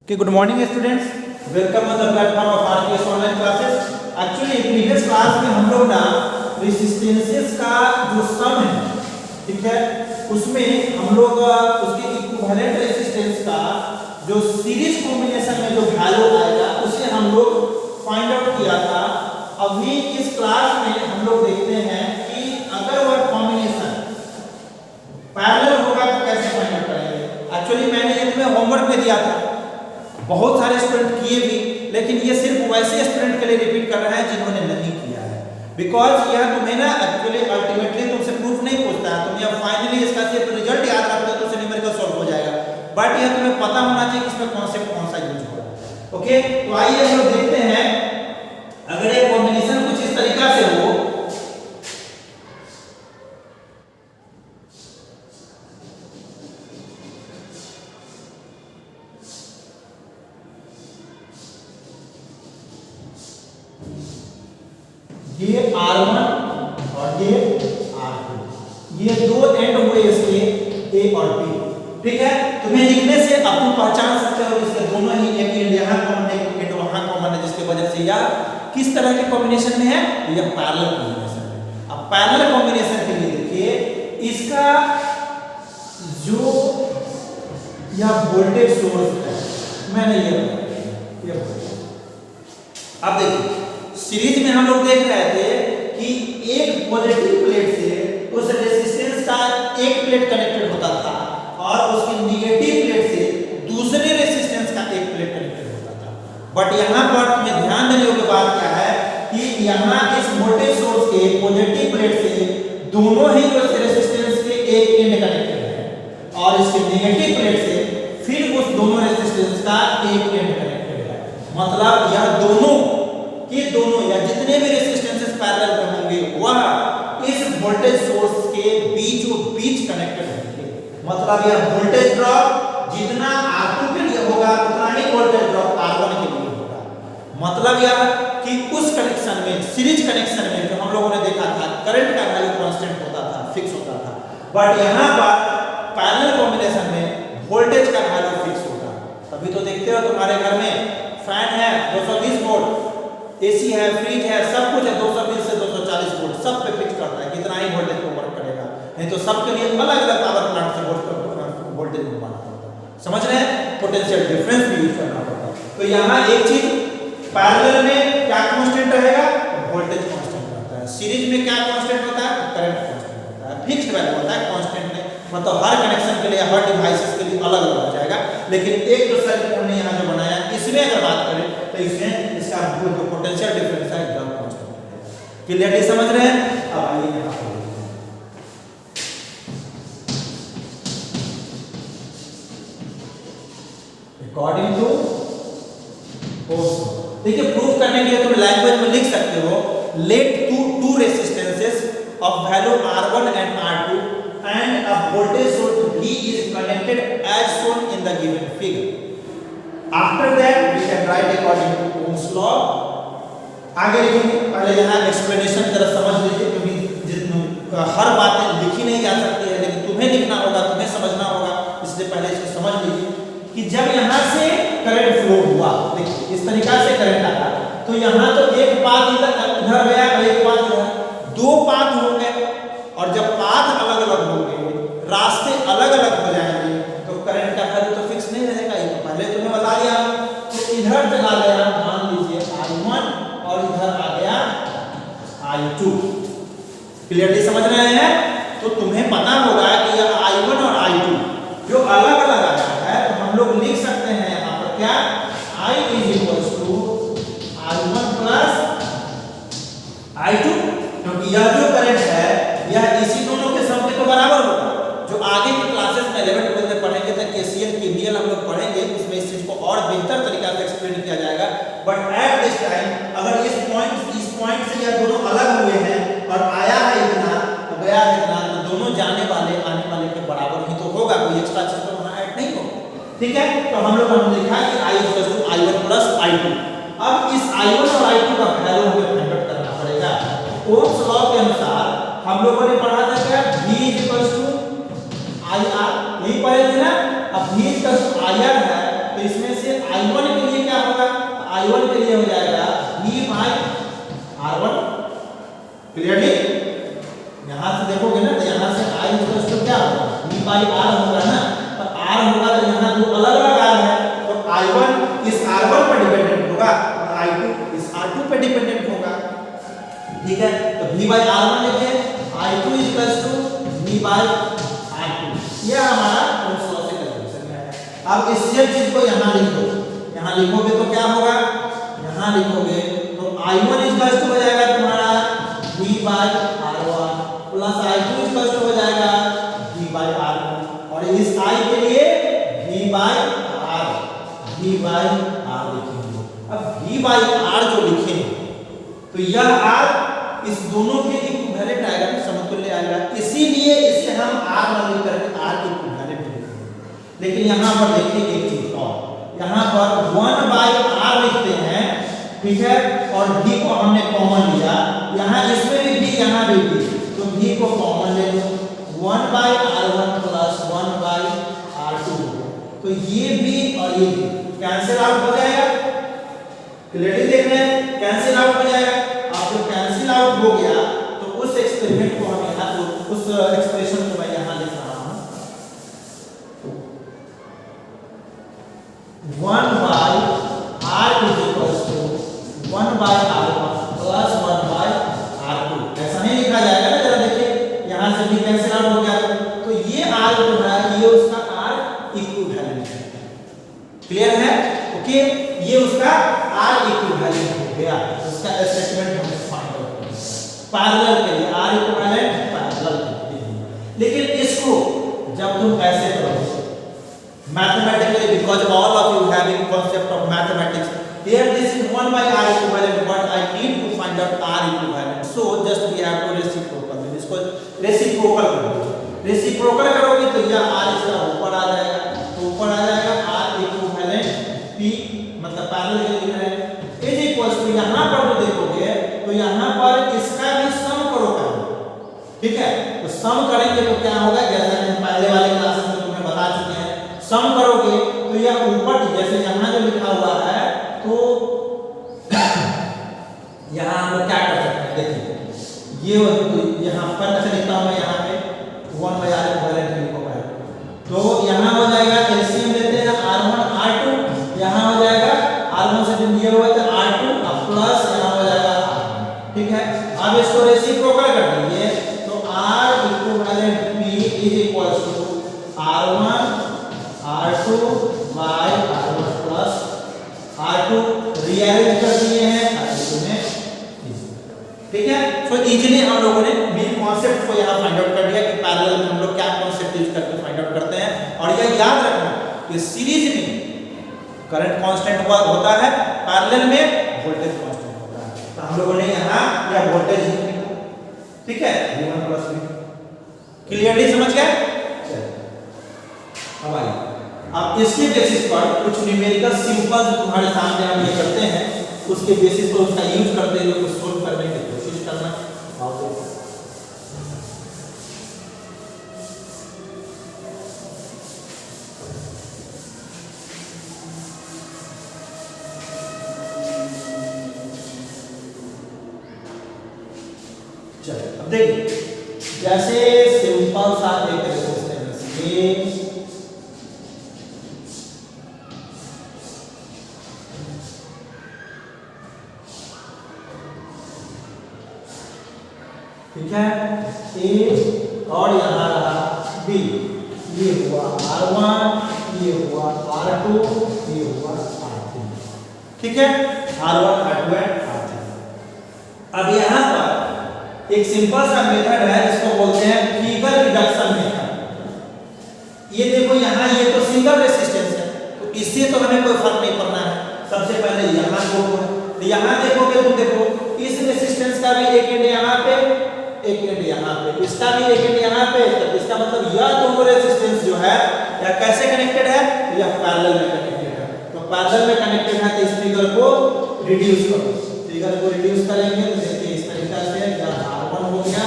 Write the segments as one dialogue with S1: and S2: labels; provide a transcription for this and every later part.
S1: Okay, good morning students. Welcome on the platform of RPS online classes. Actually previous class में हम लोग ना resistances का जो सम है, ठीक है, उसमें हम लोग उसके इक्विवेलेंट रेसिस्टेंस का जो सीरीज कॉम्बिनेशन में जो वैल्यू आएगा उसे हम लोग फाइंड आउट किया था। अभी इस क्लास में हम लोग देखते हैं कि अगर वह कॉम्बिनेशन पैरेलल होगा तो कैसे फाइंड आउट करेंगे। एक्चुअली मैंने ये तुम्हें होमवर्क में दिया था, बहुत सारे स्टूडेंट किए भी, लेकिन ये सिर्फ वैसे स्टूडेंट के लिए रिपीट कर रहे हैं जिन्होंने नहीं किया है, बिकॉज यह तुम्हें ना एक्चुअली अल्टीमेटली तुमसे प्रूफ नहीं पूछता है, तुम यह फाइनली इसका सिर्फ रिजल्ट याद रखते हो तो उससे न्यूमेरिकल सॉल्व हो जाएगा, बट यह तुम्हें पता होना चाहिए कि इसमें कॉन्सेप्ट कौन सा यूज हो रहा है। ओके, तो आइए हम लोग देखते हैं अगर एक कॉम्बिनेशन कुछ इस तरीका से हो, ये R1 और ये R2, ये दो एंड हुए इसके A और B, ठीक है। तुम्हें लिखने से अब तुम पहचान सकते हो इसके दोनों ही एक एंड यहाँ कॉमन है, एक एंड वहाँ कॉमन है, जिसकी वजह से यह किस तरह के कॉम्बिनेशन में है, यह पैरेलल कॉम्बिनेशन है। अब पैरेलल कॉम्बिनेशन के लिए देखिए इसका जो यह वोल्टेज सोर्स है, मैंने ये अब देखिए सीरीज में हम लोग देख रहे थे कि एक पॉजिटिव प्लेट से उस रेजिस्टेंस का एक प्लेट कनेक्टेड होता था और उसकी निगेटिव प्लेट से दूसरे रेजिस्टेंस का एक प्लेट कनेक्टेड होता था। बट यहाँ पर तुम्हें ध्यान देने योग्य बात क्या है कि यहाँ इस वोल्टेज सोर्स के पॉजिटिव प्लेट से दोनों ही रेजिस्टेंस के एक एंड कनेक्टेड है और इसके निगेटिव प्लेट से फिर उस दोनों रेजिस्टेंस का एक एंड कनेक्टेड है। मतलब यह दोनों के दोनों या जितने भी रेजिस्टेंसेस पैरेलल में होंगे वह इस वोल्टेज सोर्स के बीचों बीच कनेक्टेड होंगे। मतलब यह वोल्टेज ड्रॉप जितना R2 के लिए होगा उतना ही वोल्टेज ड्रॉप R1 के लिए होगा। मतलब यह कि उस कनेक्शन में, सीरीज कनेक्शन में जो हम लोगों ने देखा था करंट का वैल्यू कांस्टेंट होता था, फिक्स होता था, बट यहाँ पर पैरेलल कॉम्बिनेशन में वोल्टेज का वैल्यू फिक्स होगा। तभी तो देखते हो तुम्हारे घर में फैन है 220 वोल्ट, एसी है, फ्रिज है, सब कुछ है 220 से 240 वोल्ट, सब पे फिक्स करता है कितना ही वोल्टेज पे वर्क करेगा, नहीं तो सबके लिए अलग अलग पावर प्लांट से वोल्टेज बनवाना पड़ता है। समझ रहे हैं, पोटेंशियल डिफरेंस भी यूज करना पड़ता है। तो यहाँ एक चीज पैरेलल में क्या कांस्टेंट रहेगा, वोल्टेज कांस्टेंट रहता है। सीरीज में क्या कांस्टेंट होता है, करंट कांस्टेंट होता है, फिक्स्ड वैल्यू होता है। कांस्टेंट में मतलब हर कनेक्शन के लिए, हर डिवाइसेस के लिए अलग अलग हो जाएगा, लेकिन एक जो सर्किट हमने यहाँ जो बनाया इसमें अगर बात करें तो इसमें इसका जो पोटेंशियल डिफरेंस है एकदम कांस्टेंट है। क्लियरली समझ रहे हैं। अब आइए यहाँ पर अकॉर्डिंग टू ओह्म्स लॉ, देखिए प्रूफ करने के लिए तुम लैंग्वेज में लिख सकते हो, let two resistances of value R1 and R2 and a voltage source V is connected as shown in the given figure. After that we can write according to Ohm's law. आगे लिखेंगे, पहले यहाँ explanation जरा समझ लीजिए, क्योंकि हर बात लिखी नहीं जा सकती है, लेकिन तुम्हें लिखना होगा, तुम्हें समझना होगा, इसलिए पहले इसको समझ लीजिए कि जब यहाँ से करंट फ्लो हुआ, देखिए इस तरीका से करंट आया, तो यहाँ तो एक पाथ इधर गया और एक पाथ इधर, दो पाथ होंगे, और जब पाथ अलग अलग होंगे, रास्ते अलग अलग हो जाएंगे, तो करंट का वैल्यू तो फिक्स नहीं रहेगा। ये तो पहले तुम्हें बता दिया। तो इधर चला गया मान लीजिए I1 और इधर आ गया I2। क्लियरली समझ रहे हैं। तो तुम्हें पता होगा कि यह I1 और I2 जो अलग अलग आ रहा है, तो हम लोग लिख सकते हैं यहाँ पर क्या, I = I1 प्लस I2, क्योंकि यह जो करंट है यह इसी दोनों के सम के तो बराबर होगा। जो आगे की क्लासेस में 11 12 में पढ़ेंगे तक KCL KVL हम लोग पढ़ेंगे, उसमें इस चीज को और बेहतर तरीका से एक्सप्लेन किया जाएगा। बट एट दिस टाइम अगर इस पॉइंट से यह दोनों अलग हुए हैं और आया है इतना, गया है इतना, तो दोनों जाने वाले आने वाले के बराबर ही तो होगा, कोई एक्स्ट्रा चीज तो वहां ऐड नहीं होगा। ठीक है, तो हम लोग हमने लिखा कि I = I1 प्लस I2। अब इस I1 और I2 का वैल्यू हमें फाइंड आउट करना पड़ेगा। ओह्म्स लॉ के अनुसार हम लोगों ने पढ़ा था क्या, V = IR, यही पढ़े थे ना। अब V = IR है, तो इसमें से I1 के लिए क्या होगा, I1 के लिए हो जाएगा V बाई R1। क्लियरली यहां से देखोगे ना, तो यहां से I इक्वल टू क्या होगा, V बाई R होगा ना, तो R होगा तो यहां दो अलग अलग R है, तो I1 इस R1 पर डिपेंडेंट होगा और I2 इस R2 पे डिपेंडेंट होगा। ठीक है, तो V बाई R1 लिखे, I2 equal to V by R2, ये हमारा ओम्स लॉ से कैलकुलेशन है। अब इस सेम चीज को यहां लिख दो, यहां लिखोगे तो क्या होगा, यहां लिखोगे तो I1 इक्वल टू हो जाएगा तुम्हारा V by R1 plus I2 equal to हो जाएगा V बाई R2, और इस I के लिए V by R, V by R लिखेंगे। अब V बाई R जो लिखेंगे तो यह R इस दोनों के इक्विवेलेंट आएगा, समतुल्य आएगा, इसीलिए इसे हम R मान लेकर R के इक्विवेलेंट लिखेंगे। लेकिन यहाँ पर देखिए एक चीज और, यहाँ पर 1 बाई R लिखते हैं, ठीक है, और V को हमने कॉमन लिया, यहाँ इसमें भी V, यहाँ भी V, तो V को कॉमन ले लो, 1 by R1 plus 1 by R2, तो ये भी और ये भी कैंसिल आउट हो जाएगा। क्लियरली देख रहे हैं, कैंसिल आउट हो जाएगा। अब जब कैंसिल आउट हो गया तो उस एक्सपेरिमेंट को हम यहाँ, उस एक्सप्रेशन को मैं यहाँ लिख रहा हूँ, 1 by R is equal to 1 by R1 plus 1 by R2, ऐसा नहीं लिखा जाएगा ना, जरा देखिए यहाँ से भी कैंसिल आउट हो गया, तो ये R जो है ये उसका R इक्विवेलेंट है। क्लियर है, ओके, ये उसका R इक्विवेलेंट हो गया, उसका स्टेटमेंट हमने फाइंड आउट किया पैरेलल के लिए, R इक्विवेलेंट पैरेलल के लिए। लेकिन इसको जब तुम ऐसे करोगे mathematically, because all of you having concept of mathematics, here this is 1 by R equivalent, but I need to find out R equivalent, so just we have to reciprocal, इसको reciprocal करोगे, रेसिप्रोकल करोगे तो यह R इसका ऊपर आ जाएगा, तो ऊपर आ जाएगा R इक्विवेलेंट P, मतलब पैरेलल के लिख रहे हैं, इज इक्वल टू, यहाँ पर जो देखोगे तो यहाँ पर इसका भी सम करो पहले, ठीक है, तो सम करेंगे तो क्या होगा, जैसा कि पहले वाले क्लासेस में तुम्हें बता चुके हैं, सम करोगे तो यह ऊपर, जैसे यहाँ जो लिखा हुआ है, तो यहाँ हम क्या कर सकते हैं, देखिए ये यहाँ पर ऐसे लिखता हूँ मैं, यहाँ पे 1 बाई R इक्विवेलेंट लिखोगे, तो यहाँ हो जाएगा एलसीएम लेते हैं R1 R2, यहाँ हो जाएगा R1 से जो दिया हुआ है R2 प्लस यहाँ हो जाएगा R1, ठीक है। अब इसको रेसिप्रोकल कर दीजिए, तो R equivalent P is equal to R1 R2 by R1 plus R2, rearrange कर दिए हैं R2 में, ठीक है। तो इजीली हम लोगों ने मेन कॉन्सेप्ट को यहाँ फाइंड आउट कर दिया कि पैरेलल में हम लोग क्या कॉन्सेप्ट यूज करके फाइंड आउट करते हैं, और यह याद रखना कि सीरीज में करंट कांस्टेंट होता है, पैरेलल में वोल्टेज कांस्टेंट होता है, तो हम लोगों ने यहाँ यह वोल्टेज, ठीक है, V1 प्लस V, क्लियरली समझ गए। अब आइए, अब इसके बेसिस पर कुछ न्यूमेरिकल सिंपल जो तुम्हारे सामने हम ये करते हैं, उसके बेसिस पर उसका यूज करते हुए कुछ सोल्व करने की कोशिश करना। चलिए अब देखिए, जैसे सिंपल सा एक रेजिस्टेंस ये, ठीक है, ए और यहाँ रहा B, ये हुआ R1, ये हुआ R2, ये हुआ R3, ठीक है, R1 R2 R3। अब यहाँ पर एक सिंपल सा मेथड है, इसको बोलते हैं फिगर रिडक्शन मेथड। ये देखो यहाँ ये तो सिंगल रेजिस्टेंस है, तो इससे तो हमें कोई फर्क नहीं पड़ना है। सबसे पहले यहाँ देखो, तो यहाँ देखोगे तो देखो इस रेजिस्टेंस का भी एक एंड यहाँ पे, एक एंड यहाँ पे, इसका भी एक एंड यहाँ पे, इसका मतलब यह दोनों रेजिस्टेंस जो है यह कैसे कनेक्टेड है, यह पैरेलल में कनेक्टेड है। तो पैरेलल में कनेक्टेड है तो इस फिगर को रिड्यूस करो, फिगर को रिड्यूस करेंगे तो देखिए इस तरीके से यहाँ R1 हो गया,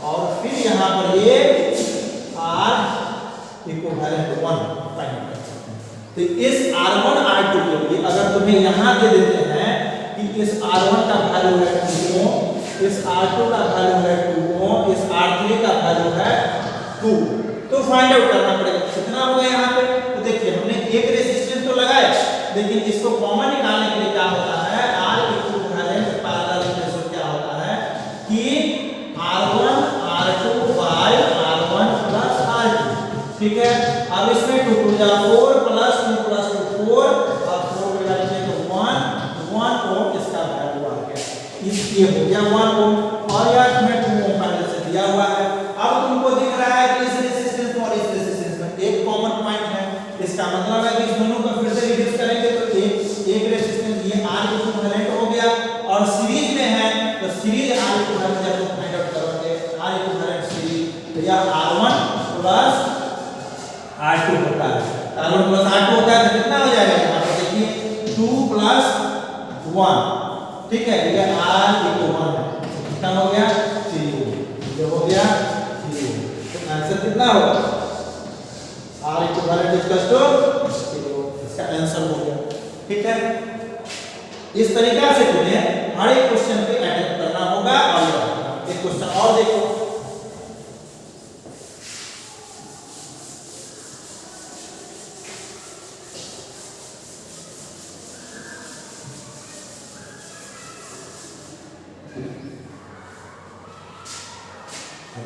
S1: और फिर यहाँ पर ये R इक्विवेलेंट 1 फाइंड कर सकते हैं। तो इस R1 R2 के लिए अगर तुम्हें यहां दे देते हैं कि इस R1 का वैल्यू है 2 ओम, इस R2 का वैल्यू है 2 ओम, इस R3 का वैल्यू है 2, तो फाइंड आउट करना पड़ेगा कितना होगा यहाँ पे। तो देखिए हमने एक रेजिस्टेंस तो लगाया, लेकिन इसको कॉमन निकालने के लिए क्या होता है, R इक्विवेलेंट पैरेलल रेशो क्या होता है कि R1 R2 by R1 plus R2, ठीक है। अब इसमें 2 2 जा 4 प्लस 2 प्लस 2 4 और 4 मिला के तो 1 ओम इसका वैल्यू आ गया, ये हो गया 1 ओम। और यार इसमें 2 ओम पहले से दिया हुआ है। अब तुमको दिख रहा है कि इस रेजिस्टेंस और इस रेजिस्टेंस में एक कॉमन पॉइंट है, इसका मतलब है कि इस दोनों को फिर से रिड्यूस करेंगे तो एक रेजिस्टेंस ये R इक्विवेलेंट हो गया, और सीरीज में है तो सीरीज R इक्विवेलेंट जब तुम फाइंड आउट करोगे R इक्विवेलेंट सीरीज तो यह R1 प्लस R2 होता है, R1 प्लस R2 होता है तो कितना हो जाएगा यहाँ पर देखिए 2 प्लस 1, ठीक है। ये R इक्विवेलेंट है, कितना हो गया 3 ओम, ये हो गया 3 ओम। तो आंसर कितना होगा R इक्विवेलेंट इक्वल्स टू 3 ओम, इसका आंसर हो गया, ठीक है। इस तरीका से तुम्हें हर एक क्वेश्चन पे अटेम्प्ट करना होगा। और एक क्वेश्चन और देखो,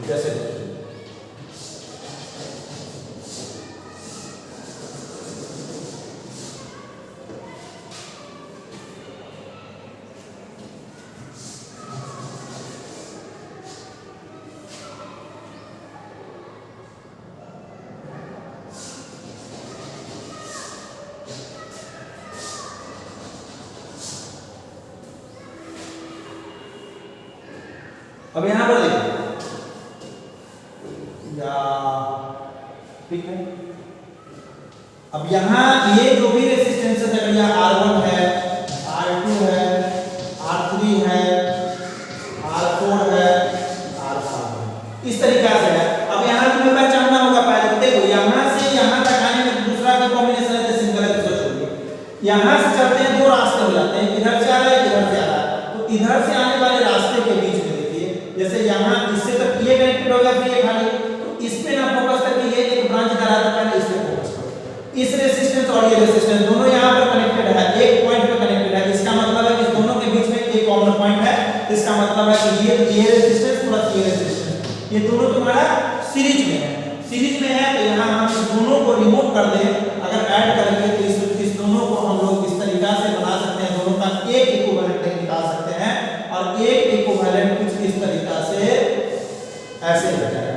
S1: जैसे अब यहां पर देखिए या ठीक है। अब यहाँ ये जो भी रेजिस्टेंस है अगर यहाँ R1 है, R2 है, R3 है, R4 है, R5 है, इस तरीका से है। अब यहाँ तुम्हें पहचानना होगा पहले, देखो यहाँ से यहाँ तक आने में दूसरा का कॉम्बिनेशन है, सिंगल है तो छोड़िए। यहाँ से चलते हैं दो रास्ते हो जाते हैं, इधर से आ रहा है इधर से आ रहा है, तो इधर से आने वाले रास्ते के बीच में देखिए जैसे यहाँ इससे तक ये कनेक्टेड हो गया, फिर ये खाली, तो इस पे ना फोकस करके ये एक ब्रांच करा था पहले, इस पे फोकस करो। इस रेजिस्टेंस और ये रेजिस्टेंस दोनों यहाँ पर कनेक्टेड है, एक पॉइंट पे कनेक्टेड है, इसका मतलब है कि इस दोनों के बीच में एक कॉमन पॉइंट है, इसका मतलब है कि ये रेजिस्टेंस प्लस ये रेजिस्टेंस ये दोनों तुम्हारा सीरीज में है। सीरीज में है तो यहाँ हम इस दोनों को रिमूव कर दें, अगर ऐड करेंगे तो इस दोनों को हम लोग इस तरीका से बना सकते हैं, दोनों का एक इक्विवेलेंट निकाल सकते हैं, और एक इक्विवेलेंट कुछ इस तरीका से ऐसे हो जाएगा।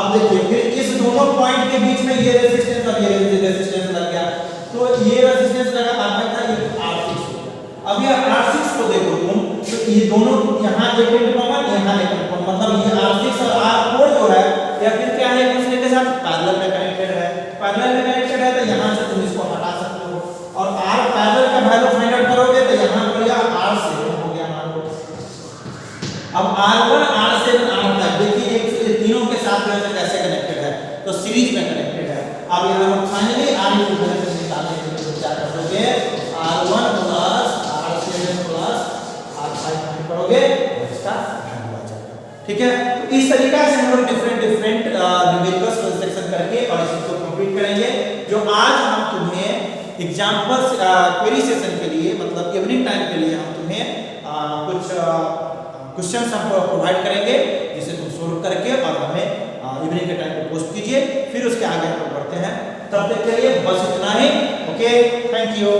S1: अब देखिए फिर इस दोनों पॉइंट के बीच में ये रेजिस्टेंस और ये रेजिस्टेंस लग गया, तो ये रेजिस्टेंस लगा आपका था ये R6 हो गया। अब ये R6 को देखो तुम, तो ये दोनों यहाँ एक पॉइंट कॉमन, यहाँ एक पॉइंट, मतलब ये R6 और R4 जो है या फिर क्या है एक दूसरे के साथ पैरेलल में कनेक्टेड है। पैरेलल में कनेक्टेड है तो यहाँ से तुम इसको हटा सकते हो, और R पैरेलल का वैल्यू फाइंड आउट करोगे तो यहाँ पर यह R7 हो गया मान लो। अब R1 R7 R5 देखिए एक तीनों के साथ कैसे कनेक्टेड है, तो सीरीज में कनेक्टेड है। अब यहाँ हम फाइनली R इक्विवेलेंट निकालने के लिए क्या करोगे, R1 plus R7 plus R5 find करोगे, इसका वैल्यू आ जाएगा, ठीक है। तो इस तरीका से हम लोग डिफरेंट न्यूमेरिकल्स कंस्ट्रक्शन करके और इसको कंप्लीट करेंगे, जो आज हम तुम्हें एग्जांपल्स क्वेरी सेशन के लिए, मतलब इवनिंग टाइम के लिए हम तुम्हें कुछ क्वेश्चंस हम प्रोवाइड करेंगे, जिसे तुम सोल्व करके और हमें इवनिंग के टाइम पे पोस्ट कीजिए, फिर उसके आगे हम बढ़ते हैं। तब तक के लिए बस इतना ही, ओके, थैंक यू।